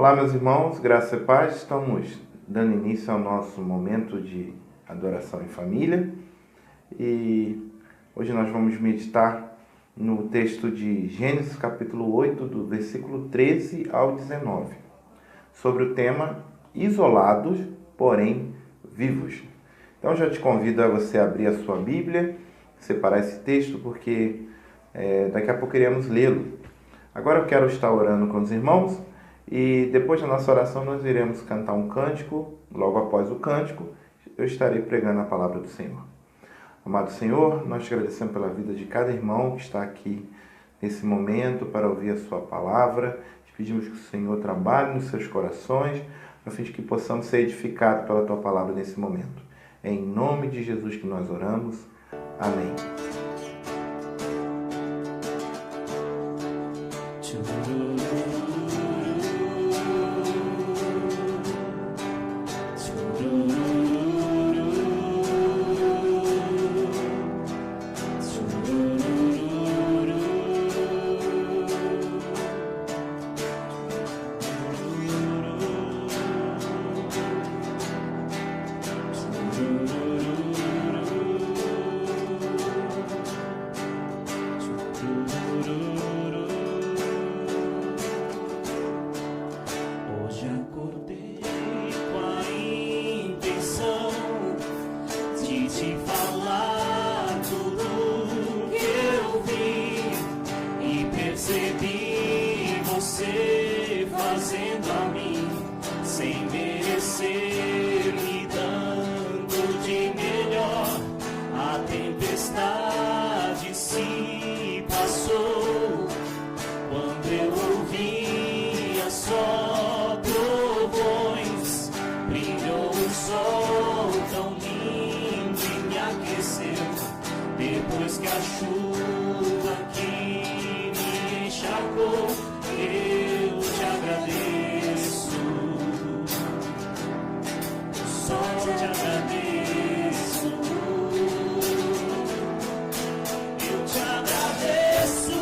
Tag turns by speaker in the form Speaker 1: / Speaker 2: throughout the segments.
Speaker 1: Olá, meus irmãos, graça e paz. Estamos dando início ao nosso momento de adoração em família e hoje nós vamos meditar no texto de Gênesis capítulo 8, do versículo 13 ao 19, sobre o tema isolados, porém vivos. Então já te convido a você abrir a sua Bíblia, separar esse texto, porque daqui a pouco iremos lê-lo. Agora eu quero estar orando com os irmãos e depois da nossa oração nós iremos cantar um cântico. Logo após o cântico eu estarei pregando a palavra do Senhor. Amado Senhor, nós te agradecemos pela vida de cada irmão que está aqui nesse momento para ouvir a sua palavra. Te pedimos que o Senhor trabalhe nos seus corações, a fim de que possamos ser edificados pela tua palavra nesse momento. É em nome de Jesus que nós oramos. Amém.
Speaker 2: Depois que a chuva que me encharcou, eu te agradeço, só te agradeço, eu te agradeço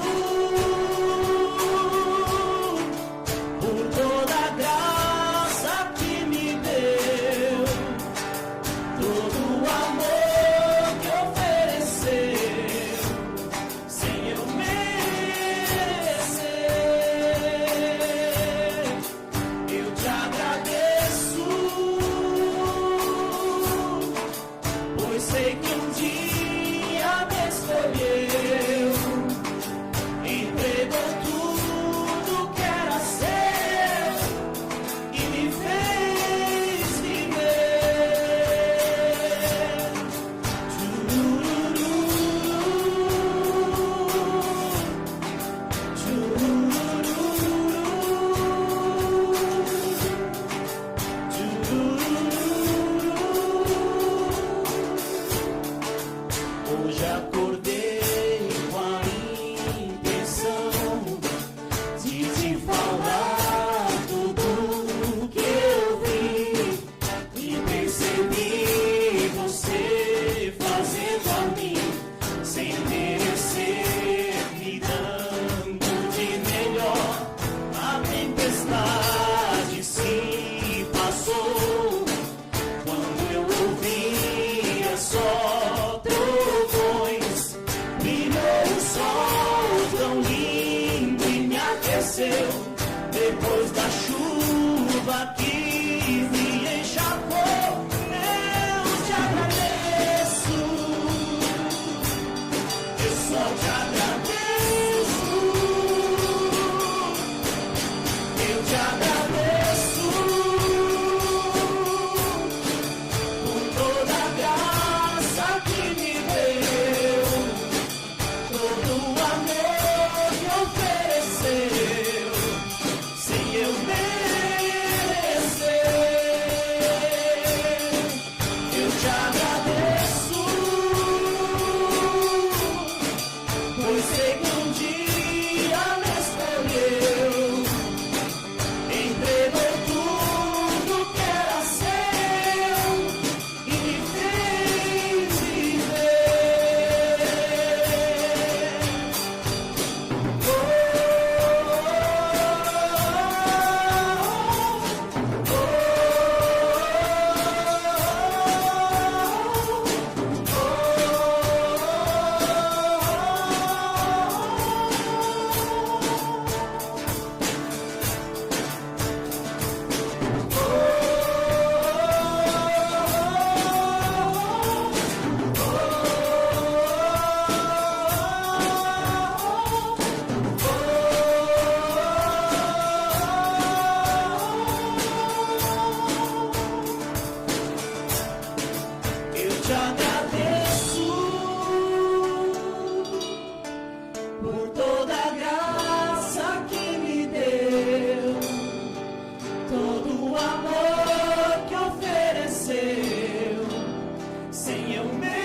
Speaker 2: por toda a graça que me deu, todo o amor depois da chuva que me encharcou, eu te agradeço, eu só te agradeço, eu te agradeço por toda a graça que me deu, todo o amor que ofereceu, sem eu merecer. Eu te agradeço por toda a graça que me deu, todo o amor que ofereceu, sem eu merecer.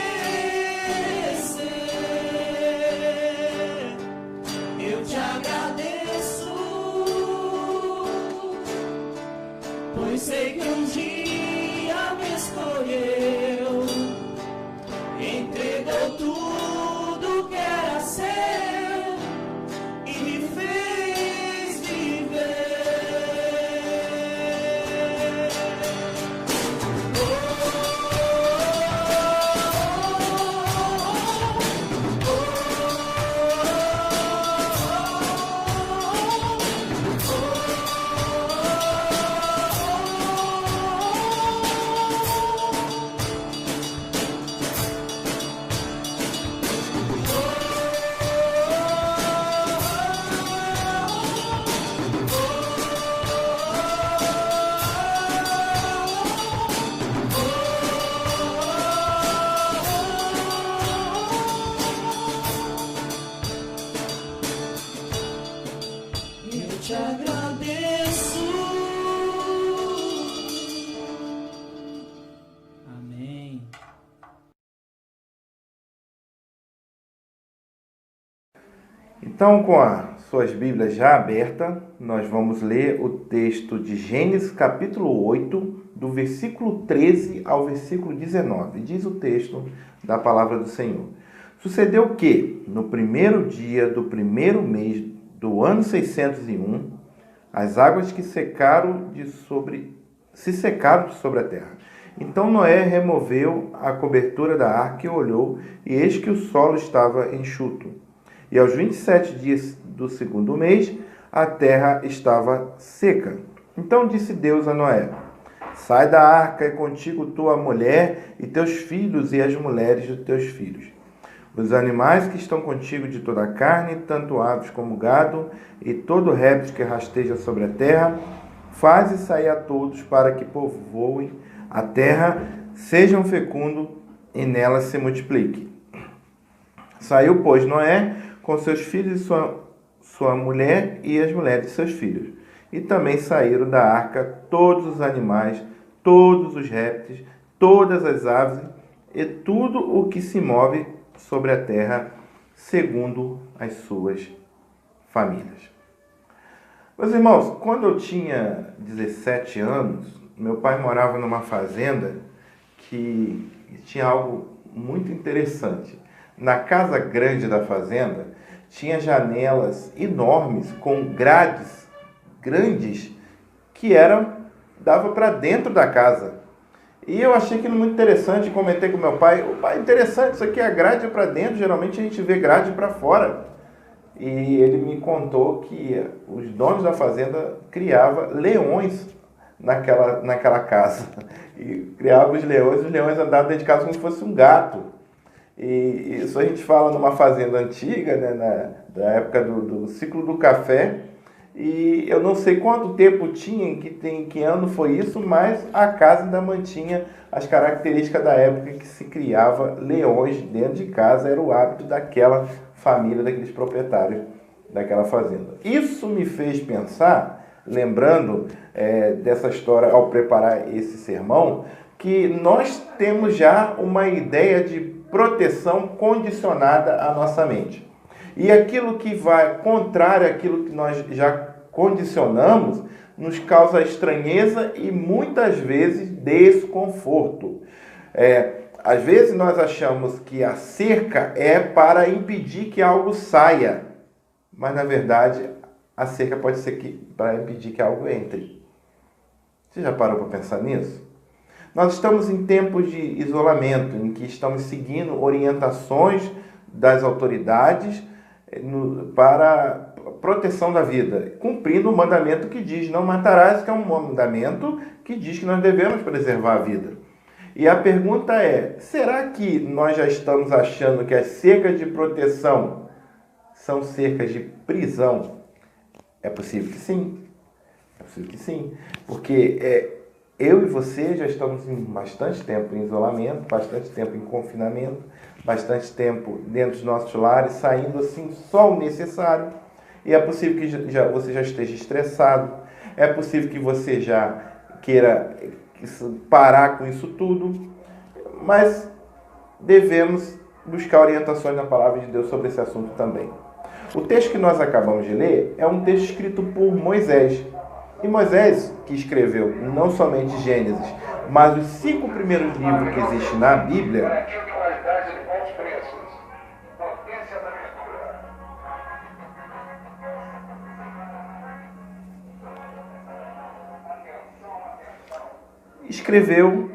Speaker 2: Eu te agradeço, pois sei que um dia me escolheu, entregou tudo que era seu e me fez viver. Eu te agradeço. Amém.
Speaker 1: Então, com as suas Bíblias já abertas, nós vamos ler o texto de Gênesis capítulo 8, do versículo 13 ao versículo 19. Diz o texto da palavra do Senhor. Sucedeu que, no primeiro dia do primeiro mês do ano 601, as águas que se secaram sobre a terra. Então Noé removeu a cobertura da arca e olhou, e eis que o solo estava enxuto. E aos 27 dias do segundo mês, a terra estava seca. Então disse Deus a Noé: sai da arca e contigo tua mulher e teus filhos e as mulheres dos teus filhos. Os animais que estão contigo de toda a carne, tanto aves como gado, e todo réptil que rasteja sobre a terra, faze sair a todos para que povoem a terra, sejam fecundos e nela se multipliquem. Saiu, pois, Noé com seus filhos e sua mulher e as mulheres de seus filhos. E também saíram da arca todos os animais, todos os répteis, todas as aves e tudo o que se move sobre a terra, segundo as suas famílias. Meus irmãos, quando eu tinha 17 anos, meu pai morava numa fazenda que tinha algo muito interessante. Na casa grande da fazenda, tinha janelas enormes com grades grandes que dava para dentro da casa. E eu achei aquilo muito interessante, comentei com meu pai: o pai, interessante, isso aqui é grade para dentro, geralmente a gente vê grade para fora. E ele me contou que os donos da fazenda criavam leões naquela casa. E criavam os leões andavam dentro de casa como se fosse um gato. E isso a gente fala numa fazenda antiga, né, da época do ciclo do café. E eu não sei quanto tempo tinha, em que ano foi isso, mas a casa ainda mantinha as características da época que se criava leões dentro de casa. Era o hábito daquela família, daqueles proprietários daquela fazenda. Isso me fez pensar, lembrando dessa história ao preparar esse sermão, que nós temos já uma ideia de proteção condicionada à nossa mente. E aquilo que vai contrário àquilo que nós já condicionamos nos causa estranheza e muitas vezes desconforto. Às vezes nós achamos que a cerca é para impedir que algo saia, mas na verdade a cerca pode ser para impedir que algo entre. Você já parou para pensar nisso? Nós estamos em tempos de isolamento, em que estamos seguindo orientações das autoridades para proteção da vida, cumprindo o mandamento que diz não matarás, que é um mandamento que diz que nós devemos preservar a vida. E a pergunta é: será que nós já estamos achando que as cercas de proteção são cercas de prisão? É possível que sim. É possível que sim. Porque eu e você já estamos em bastante tempo em isolamento, bastante tempo em confinamento, bastante tempo dentro dos nossos lares, saindo assim só o necessário. E é possível que você já esteja estressado, é possível que você já queira parar com isso tudo, mas devemos buscar orientações na palavra de Deus sobre esse assunto também. O texto que nós acabamos de ler é um texto escrito por Moisés. E Moisés, que escreveu não somente Gênesis, mas os 5 primeiros livros que existem na Bíblia, escreveu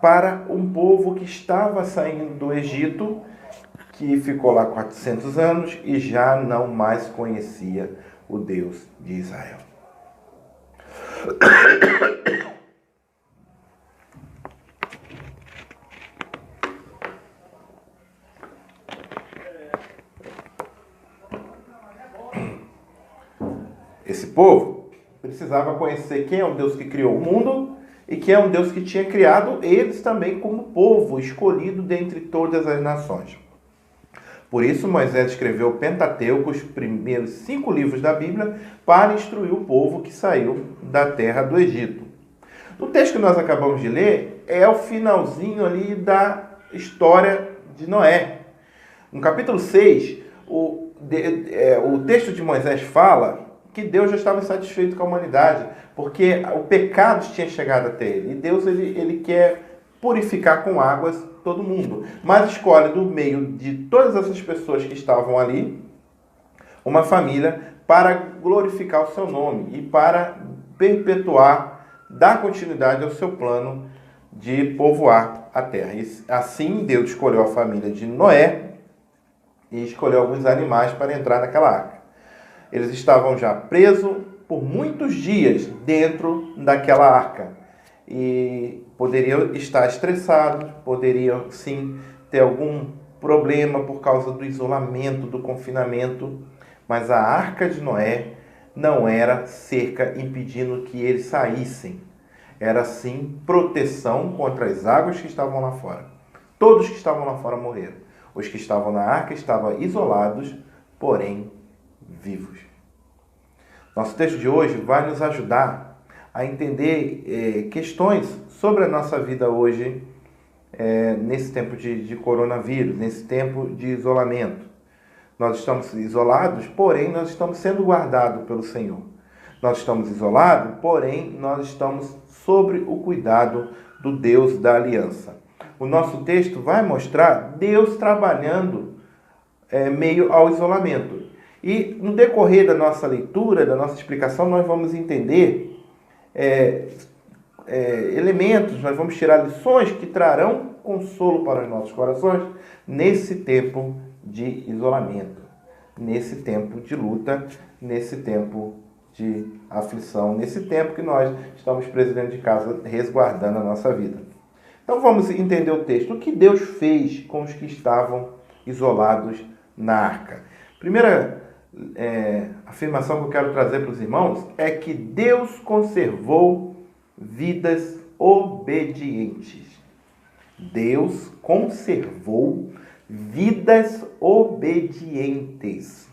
Speaker 1: para um povo que estava saindo do Egito, que ficou lá 400 anos e já não mais conhecia o Deus de Israel. Esse povo precisava conhecer quem é o Deus que criou o mundo e quem é o Deus que tinha criado eles também como povo escolhido dentre todas as nações. Por isso Moisés escreveu o Pentateuco, os primeiros 5 livros da Bíblia, para instruir o povo que saiu da terra do Egito. O texto que nós acabamos de ler é o finalzinho ali da história de Noé. No capítulo 6, o texto de Moisés fala que Deus já estava satisfeito com a humanidade, porque o pecado tinha chegado até ele. E Deus ele quer purificar com águas todo mundo, mas escolhe do meio de todas essas pessoas que estavam ali, uma família para glorificar o seu nome e para perpetuar, dar continuidade ao seu plano de povoar a terra. E assim Deus escolheu a família de Noé e escolheu alguns animais para entrar naquela arca. Eles estavam já presos por muitos dias dentro daquela arca. E poderiam estar estressados, poderiam sim ter algum problema por causa do isolamento, do confinamento. Mas a arca de Noé não era cerca impedindo que eles saíssem. Era sim proteção contra as águas que estavam lá fora. Todos que estavam lá fora morreram. Os que estavam na arca estavam isolados, porém vivos. Nosso texto de hoje vai nos ajudar a entender questões sobre a nossa vida hoje, nesse tempo de coronavírus, nesse tempo de isolamento. Nós estamos isolados, porém nós estamos sendo guardados pelo Senhor. Nós estamos isolados, porém nós estamos sobre o cuidado do Deus da aliança. O nosso texto vai mostrar Deus trabalhando meio ao isolamento. E no decorrer da nossa leitura, da nossa explicação, nós vamos entender elementos, nós vamos tirar lições que trarão consolo para os nossos corações nesse tempo de isolamento, nesse tempo de luta, nesse tempo de aflição, nesse tempo que nós estamos presos dentro de casa, resguardando a nossa vida. Então vamos entender o texto. O que Deus fez com os que estavam isolados na arca? Primeira afirmação que eu quero trazer para os irmãos é que Deus conservou vidas obedientes. Deus conservou vidas obedientes.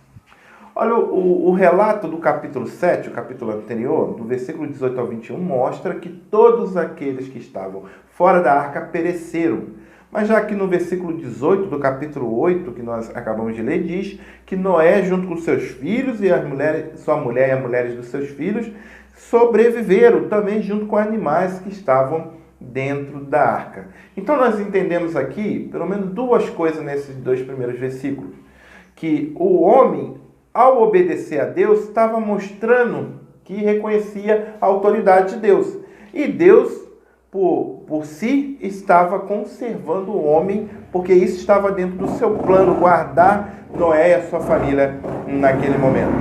Speaker 1: Olha, o relato do capítulo 7, o capítulo anterior, do versículo 18 ao 21, mostra que todos aqueles que estavam fora da arca pereceram. Mas já que no versículo 18 do capítulo 8, que nós acabamos de ler, diz que Noé, junto com seus filhos e sua mulher e as mulheres dos seus filhos, sobreviveram também junto com animais que estavam dentro da arca. Então nós entendemos aqui, pelo menos 2 coisas nesses 2 primeiros versículos. Que o homem, ao obedecer a Deus, estava mostrando que reconhecia a autoridade de Deus. E Deus, por si, estava conservando o homem, porque isso estava dentro do seu plano, guardar Noé e a sua família naquele momento.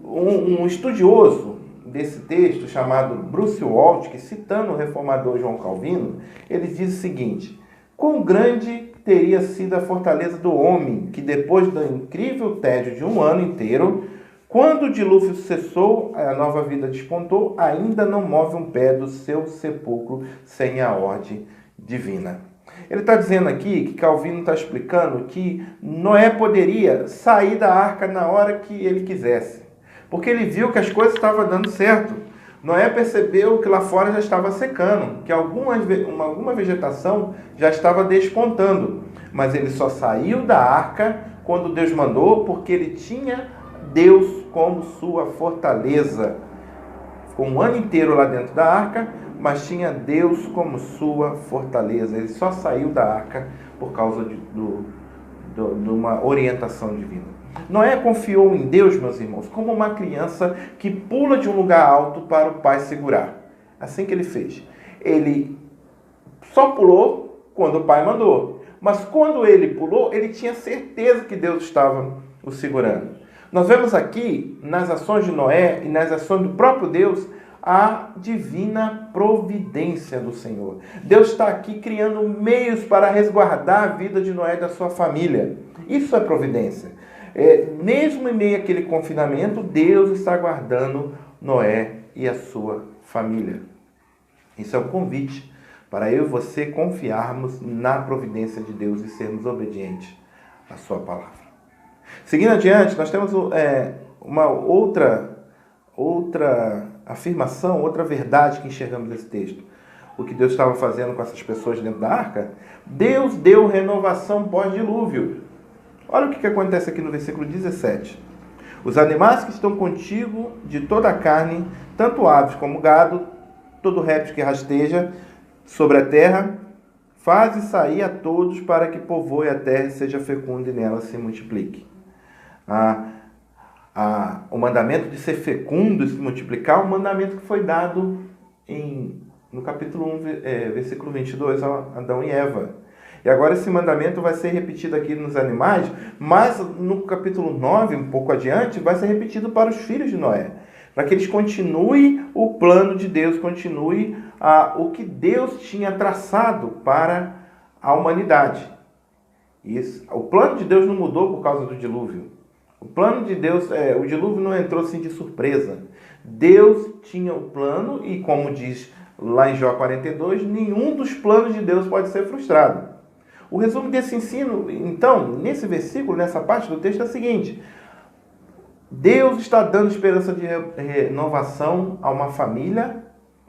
Speaker 1: Um estudioso desse texto, chamado Bruce Waltke, citando o reformador João Calvino, ele diz o seguinte: quão grande teria sido a fortaleza do homem, que depois do incrível tédio de um ano inteiro, Quando o dilúvio cessou, a nova vida despontou, ainda não move um pé do seu sepulcro sem a ordem divina. Ele está dizendo aqui, que Calvino está explicando, que Noé poderia sair da arca na hora que ele quisesse, porque ele viu que as coisas estavam dando certo. Noé percebeu que lá fora já estava secando, que alguma vegetação já estava despontando, mas ele só saiu da arca quando Deus mandou, porque ele tinha Deus como sua fortaleza. Ficou um ano inteiro lá dentro da arca, mas tinha Deus como sua fortaleza. Ele só saiu da arca por causa de uma orientação divina. Noé confiou em Deus, meus irmãos, como uma criança que pula de um lugar alto para o pai segurar. Assim que ele fez. Ele só pulou quando o pai mandou. Mas quando ele pulou, ele tinha certeza que Deus estava o segurando. Nós vemos aqui, nas ações de Noé e nas ações do próprio Deus, a divina providência do Senhor. Deus está aqui criando meios para resguardar a vida de Noé e da sua família. Isso é providência. Mesmo em meio àquele confinamento, Deus está guardando Noé e a sua família. Isso é um convite para eu e você confiarmos na providência de Deus e sermos obedientes à sua palavra. Seguindo adiante, nós temos uma outra afirmação, outra verdade que enxergamos nesse texto. O que Deus estava fazendo com essas pessoas dentro da arca? Deus deu renovação pós-dilúvio. Olha o que acontece aqui no versículo 17. Os animais que estão contigo de toda a carne, tanto aves como gado, todo réptil que rasteja sobre a terra, faze sair a todos para que povoe a terra e seja fecunda e nela se multiplique. O mandamento de ser fecundo e se multiplicar é um mandamento que foi dado no capítulo 1, versículo 22, a Adão e Eva. E agora esse mandamento vai ser repetido aqui nos animais, mas no capítulo 9, um pouco adiante, vai ser repetido para os filhos de Noé, para que eles continuem o plano de Deus, continuem o que Deus tinha traçado para a humanidade. O plano de Deus não mudou por causa do dilúvio. O plano de Deus, o dilúvio não entrou assim de surpresa. Deus tinha o plano e, como diz lá em Jó 42, nenhum dos planos de Deus pode ser frustrado. O resumo desse ensino, então, nesse versículo, nessa parte do texto é o seguinte: Deus está dando esperança de renovação a uma família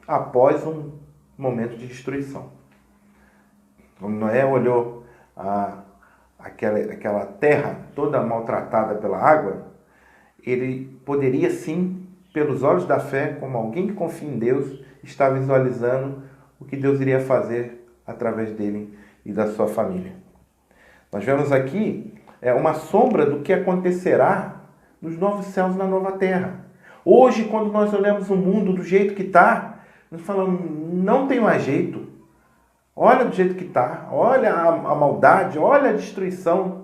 Speaker 1: após um momento de destruição. Quando Noé olhou aquela terra toda maltratada pela água, ele poderia sim, pelos olhos da fé, como alguém que confia em Deus, estar visualizando o que Deus iria fazer através dele e da sua família. Nós vemos aqui uma sombra do que acontecerá nos novos céus e na nova terra. Hoje, quando nós olhamos o mundo do jeito que está, nós falamos, não tem mais jeito. Olha do jeito que está, olha a maldade, olha a destruição.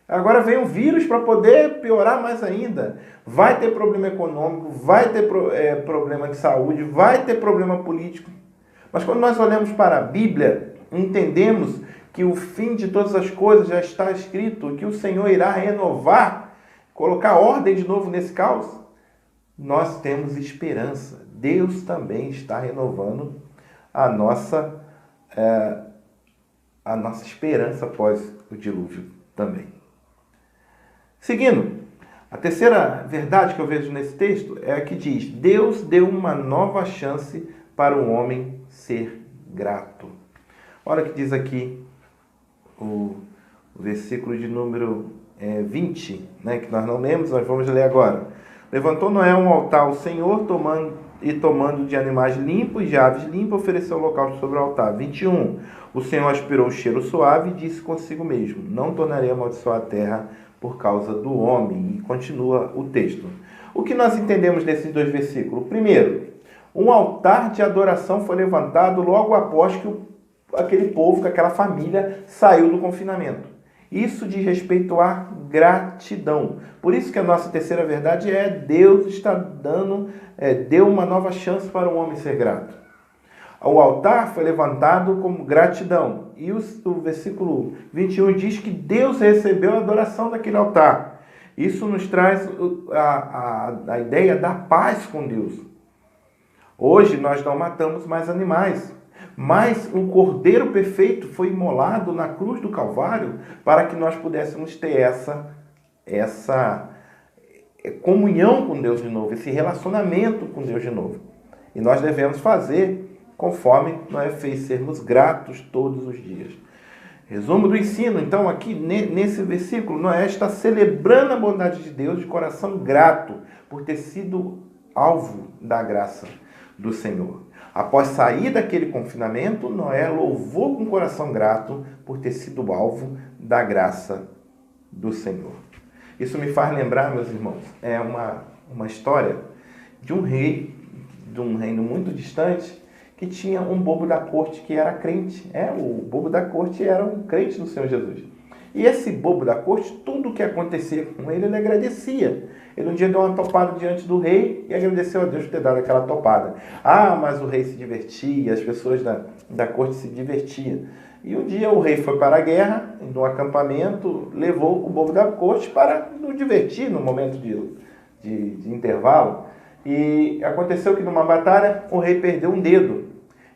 Speaker 1: Agora vem um vírus para poder piorar mais ainda. Vai ter problema econômico, vai ter problema de saúde, vai ter problema político. Mas quando nós olhamos para a Bíblia, entendemos que o fim de todas as coisas já está escrito, que o Senhor irá renovar, colocar ordem de novo nesse caos. Nós temos esperança. Deus também está renovando a nossa esperança após o dilúvio também. Seguindo, a terceira verdade que eu vejo nesse texto é a que diz: Deus deu uma nova chance para o homem ser grato. Olha o que diz aqui o versículo de número 20, que nós não lemos, nós vamos ler agora. Levantou Noé um altar ao Senhor, tomando de animais limpos e de aves limpas, ofereceu o holocausto sobre o altar. 21. O Senhor aspirou o cheiro suave e disse consigo mesmo: não tornarei a amaldiçoar a terra por causa do homem. E continua o texto. O que nós entendemos nesses dois versículos? Primeiro, um altar de adoração foi levantado logo após que aquele povo, que aquela família saiu do confinamento. Isso diz respeito à gratidão. Por isso que a nossa terceira verdade Deus está deu uma nova chance para o homem ser grato. O altar foi levantado como gratidão. E o versículo 21 diz que Deus recebeu a adoração daquele altar. Isso nos traz a ideia da paz com Deus. Hoje nós não matamos mais animais, mas o Cordeiro perfeito foi imolado na cruz do Calvário para que nós pudéssemos ter essa comunhão com Deus de novo, esse relacionamento com Deus de novo. E nós devemos fazer conforme Noé fez, sermos gratos todos os dias. Resumo do ensino, então, aqui nesse versículo, Noé está celebrando a bondade de Deus de coração grato por ter sido alvo da graça do Senhor. Após sair daquele confinamento, Noé louvou com coração grato por ter sido alvo da graça do Senhor. Isso me faz lembrar, meus irmãos, é uma história de um rei, de um reino muito distante, que tinha um bobo da corte que era crente. O bobo da corte era um crente do Senhor Jesus. E esse bobo da corte, tudo o que acontecia com ele, ele agradecia. Ele um dia deu uma topada diante do rei e agradeceu a Deus por ter dado aquela topada. Mas o rei se divertia, as pessoas da corte se divertiam. E um dia o rei foi para a guerra, no acampamento, levou o bobo da corte para nos divertir no momento de intervalo. E aconteceu que numa batalha o rei perdeu um dedo.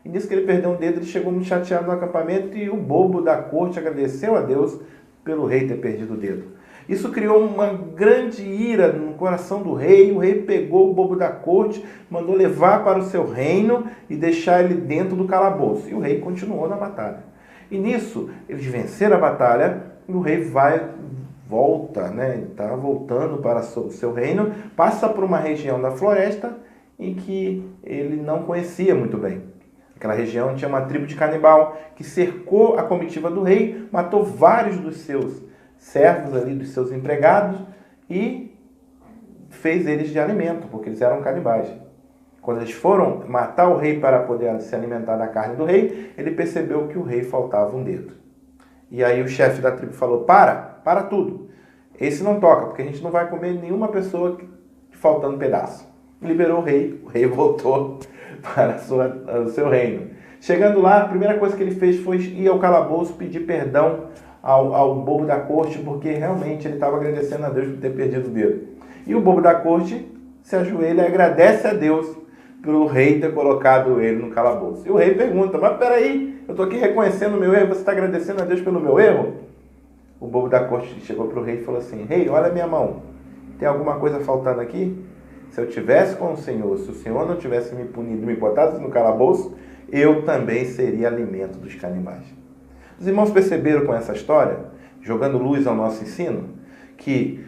Speaker 1: E nisso que ele perdeu um dedo, ele chegou muito chateado no acampamento e o bobo da corte agradeceu a Deus pelo rei ter perdido o dedo. Isso criou uma grande ira no coração do rei. O rei pegou o bobo da corte, mandou levar para o seu reino e deixar ele dentro do calabouço. E o rei continuou na batalha. E nisso, eles venceram a batalha e o rei volta, ele está voltando para o seu reino, passa por uma região da floresta em que ele não conhecia muito bem. Aquela região tinha uma tribo de canibal que cercou a comitiva do rei, matou vários dos seus servos ali, dos seus empregados, e fez eles de alimento, porque eles eram canibais. Quando eles foram matar o rei para poder se alimentar da carne do rei, ele percebeu que o rei faltava um dedo. E aí o chefe da tribo falou, para tudo. Esse não toca, porque a gente não vai comer nenhuma pessoa faltando pedaço. Liberou o rei voltou para o seu reino. Chegando lá, a primeira coisa que ele fez foi ir ao calabouço pedir perdão ao bobo da corte, porque realmente ele estava agradecendo a Deus por ter perdido o dedo. E o bobo da corte se ajoelha e agradece a Deus pelo rei ter colocado ele no calabouço. E o rei pergunta, mas peraí, eu estou aqui reconhecendo o meu erro, você está agradecendo a Deus pelo meu erro? O bobo da corte chegou para o rei e falou assim, rei, olha a minha mão, tem alguma coisa faltando aqui? Se eu tivesse com o Senhor, se o Senhor não tivesse me punido, me botado no calabouço, eu também seria alimento dos canibais. Os irmãos perceberam com essa história, jogando luz ao nosso ensino, que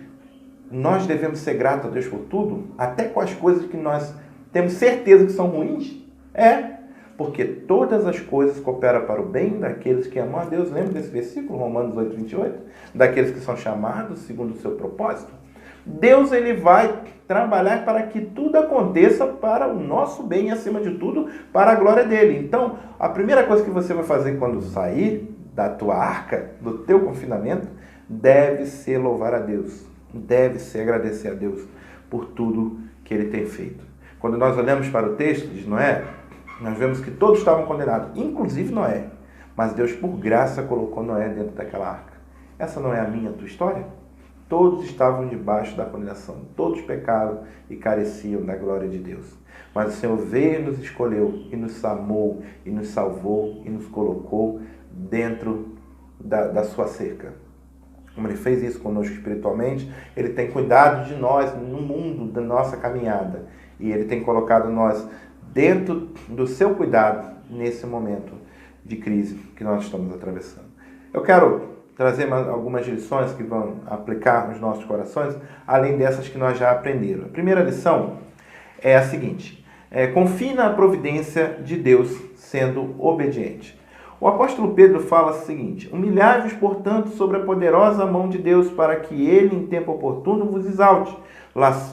Speaker 1: nós devemos ser gratos a Deus por tudo, até com as coisas que nós temos certeza que são ruins? Porque todas as coisas cooperam para o bem daqueles que amam a Deus. Lembra desse versículo, Romanos 8:28? Daqueles que são chamados segundo o seu propósito. Deus ele vai trabalhar para que tudo aconteça para o nosso bem e, acima de tudo, para a glória dele. Então, a primeira coisa que você vai fazer quando sair da tua arca, do teu confinamento, deve ser louvar a Deus. Deve ser agradecer a Deus por tudo que ele tem feito. Quando nós olhamos para o texto de Noé, nós vemos que todos estavam condenados, inclusive Noé. Mas Deus, por graça, colocou Noé dentro daquela arca. Essa não é a minha, a tua história? Todos estavam debaixo da condenação. Todos pecaram e careciam da glória de Deus. Mas o Senhor veio e nos escolheu, e nos amou, e nos salvou, e nos colocou dentro da sua cerca. Como Ele fez isso conosco espiritualmente, Ele tem cuidado de nós no mundo da nossa caminhada. E Ele tem colocado nós dentro do seu cuidado nesse momento de crise que nós estamos atravessando. Eu quero trazer algumas lições que vão aplicar nos nossos corações, além dessas que nós já aprendemos. A primeira lição é a seguinte: confie na providência de Deus sendo obediente. O apóstolo Pedro fala o seguinte: humilhai-vos, portanto, sobre a poderosa mão de Deus, para que ele, em tempo oportuno, vos exalte,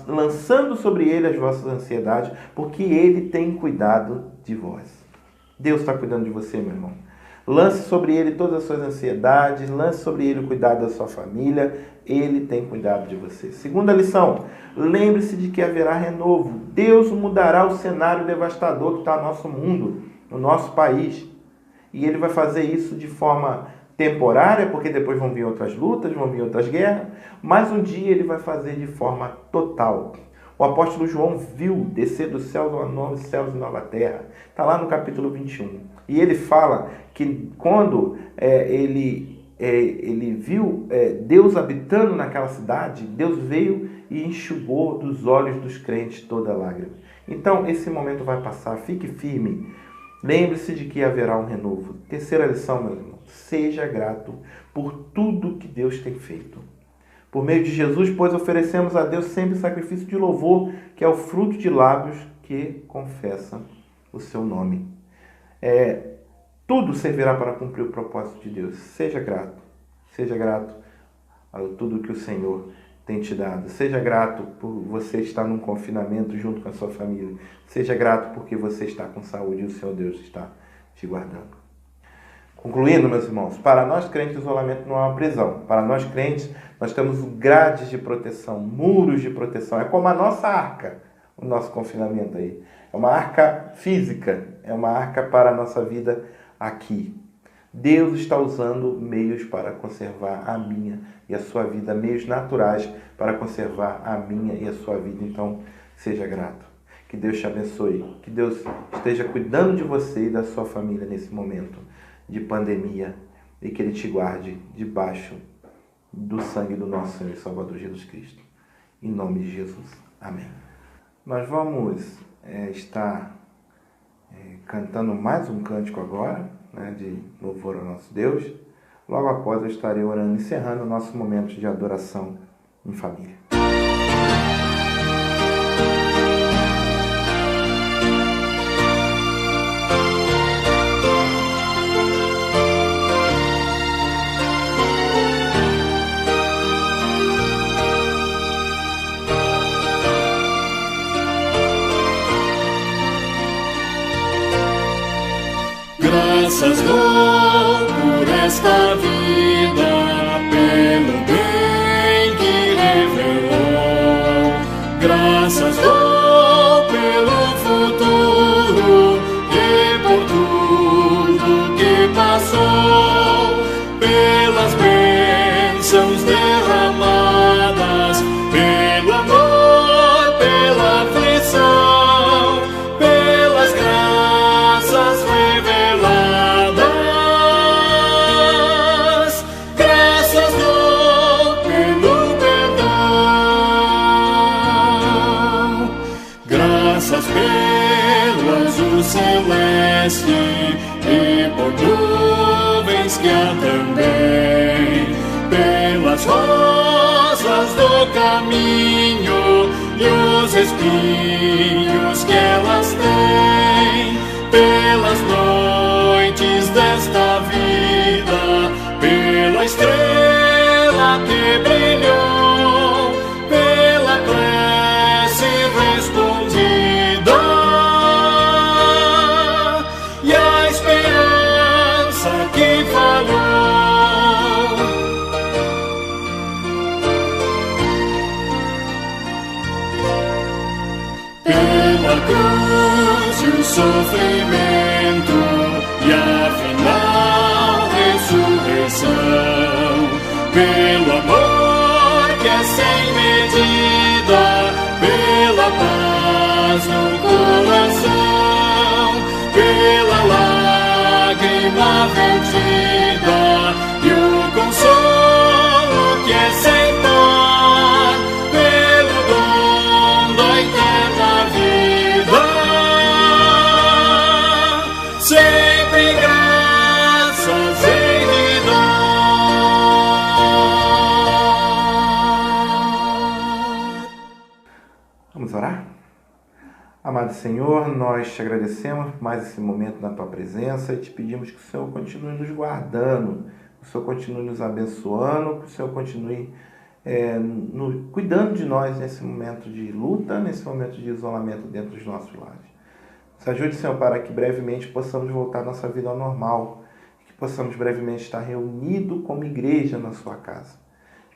Speaker 1: lançando sobre ele as vossas ansiedades, porque ele tem cuidado de vós. Deus está cuidando de você, meu irmão. Lance sobre ele todas as suas ansiedades, lance sobre ele o cuidado da sua família, ele tem cuidado de você. Segunda lição, lembre-se de que haverá renovo. Deus mudará o cenário devastador que está no nosso mundo, no nosso país. E ele vai fazer isso de forma temporária, porque depois vão vir outras lutas, vão vir outras guerras, mas um dia ele vai fazer de forma total. O apóstolo João viu descer dos céus uma nova céus e nova terra. Está lá no capítulo 21. E ele fala que quando ele viu Deus habitando naquela cidade, Deus veio e enxugou dos olhos dos crentes toda lágrima. Então, esse momento vai passar, fique firme. Lembre-se de que haverá um renovo. Terceira lição, meus irmãos, seja grato por tudo que Deus tem feito. Por meio de Jesus, pois, oferecemos a Deus sempre sacrifício de louvor, que é o fruto de lábios que confessam o seu nome. Tudo servirá para cumprir o propósito de Deus. Seja grato a tudo que o Senhor tem te dado. Seja grato por você estar num confinamento junto com a sua família. Seja grato porque você está com saúde e o Senhor Deus está te guardando. Concluindo, meus irmãos, para nós crentes, isolamento não é uma prisão. Para nós crentes, nós temos grades de proteção, muros de proteção. É como a nossa arca, o nosso confinamento aí. É uma arca física, é uma arca para a nossa vida aqui. Deus está usando meios para conservar a minha e a sua vida, meios naturais para conservar a minha e a sua vida. Então, seja grato. Que Deus te abençoe. Que Deus esteja cuidando de você e da sua família nesse momento de pandemia e que Ele te guarde debaixo do sangue do nosso Senhor e Salvador Jesus Cristo. Em nome de Jesus. Amém. Nós vamos estar cantando mais um cântico agora, de louvor ao nosso Deus. Logo após eu estarei orando, encerrando o nosso momento de adoração em família.
Speaker 2: Graças dou por esta vida, pelo bem que revelou. Graças dou pelo futuro e por tudo que passou, pelas bênçãos derramadas, pelo amor, pela aflição, pelas graças reveladas. Graças dou pelo perdão, graças pelo azul celeste e por nuvens que há também, pelas rosas do caminho e os espinhos que elas têm, pelas noites desta vida, pela estrela que brilhou, pela prece respondida e a esperança que falhou. Pela cruz e o sofrimento e a final ressurreição, pelo amor que é sem medida, pela paz no coração, pela lágrima vertida e o consolo que é sem par, pelo dom da eterna vida. Sempre graças hei de dar.
Speaker 1: Vamos orar? Amado Senhor, nós te agradecemos por mais esse momento na Tua presença e te pedimos que o Senhor continue nos guardando, que o Senhor continue nos abençoando, que o Senhor continue cuidando de nós nesse momento de luta, nesse momento de isolamento dentro dos nossos lares. Nos ajude, Senhor, para que brevemente possamos voltar à nossa vida ao normal, que possamos brevemente estar reunidos como igreja na Sua casa.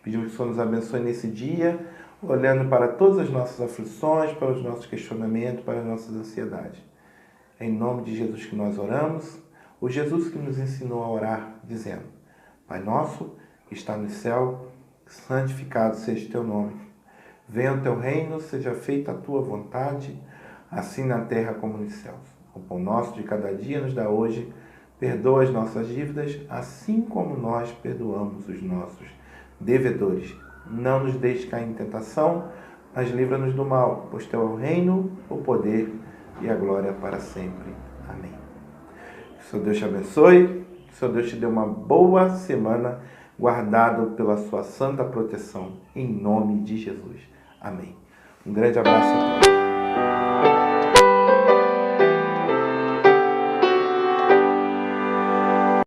Speaker 1: Pedimos que o Senhor nos abençoe nesse dia, olhando para todas as nossas aflições, para os nossos questionamentos, para as nossas ansiedades. É em nome de Jesus que nós oramos, o Jesus que nos ensinou a orar, dizendo: Pai nosso, que está no céu, santificado seja o teu nome. Venha o teu reino, seja feita a tua vontade, assim na terra como nos céus. O pão nosso de cada dia nos dá hoje. Perdoa as nossas dívidas, assim como nós perdoamos os nossos devedores. Não nos deixe cair em tentação, mas livra-nos do mal, pois teu é o reino, o poder e a glória para sempre. Amém. Que o Senhor Deus te abençoe, que o Senhor Deus te dê uma boa semana, guardado pela sua santa proteção, em nome de Jesus. Amém. Um grande abraço a todos.